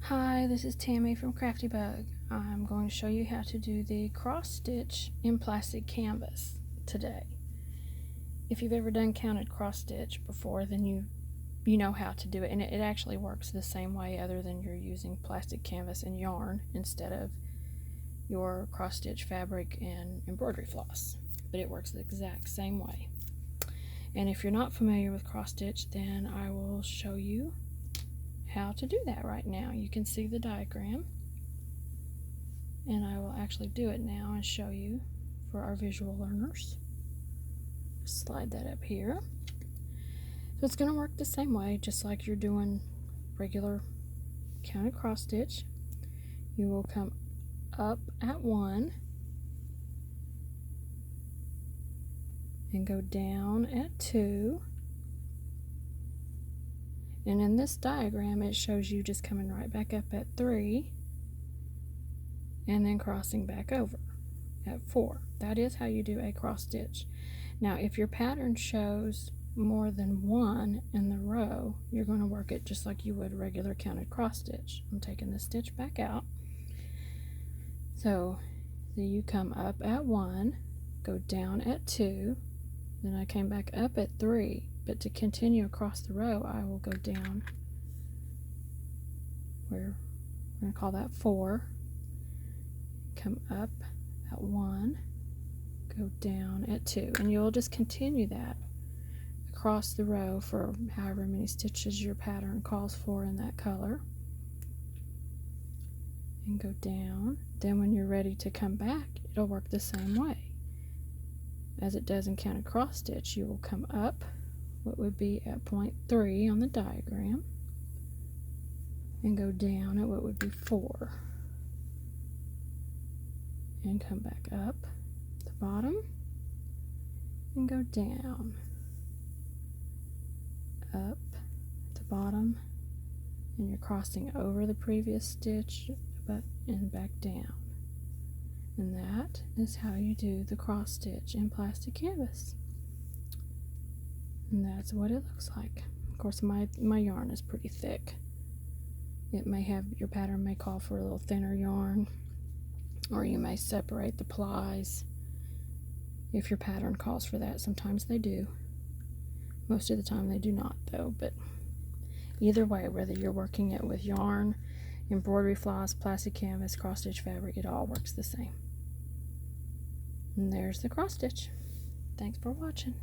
Hi, this is Tammy from Crafty Bug. I'm going to show you how to do the cross stitch in plastic canvas today. If you've ever done counted cross stitch before, then you know how to do it, and it actually works the same way, other than you're using plastic canvas and yarn instead of your cross stitch fabric and embroidery floss, but it works the exact same way. And if you're not familiar with cross stitch, then I will show you how to do that right now. You can see the diagram, and I will actually do it now and show you for our visual learners. Slide that up here. So it's going to work the same way, just like you're doing regular counted cross stitch. You will come up at 1 and go down at 2. And in this diagram, it shows you just coming right back up at 3 and then crossing back over at 4. That is how you do a cross stitch. Now, if your pattern shows more than 1 in the row, you're going to work it just like you would regular counted cross stitch. I'm taking the stitch back out. So you come up at 1, go down at 2, then I came back up at 3. But to continue across the row, I will go down where we're going to call that 4, come up at 1, go down at 2, and you'll just continue that across the row for however many stitches your pattern calls for in that color, and go down. Then when you're ready to come back, it'll work the same way as it does in counted cross stitch. You will come up what would be at point 3 on the diagram and go down at what would be 4 and come back up the bottom and go down, up the bottom, and you're crossing over the previous stitch and back down. And that is how you do the cross stitch in plastic canvas. And that's what it looks like. Of course, my yarn is pretty thick. Your pattern may call for a little thinner yarn, or you may separate the plies if your pattern calls for that. Sometimes they do. Most of the time they do not, though. But either way, whether you're working it with yarn, embroidery floss, plastic canvas, cross stitch fabric, it all works the same. And there's the cross stitch. Thanks for watching.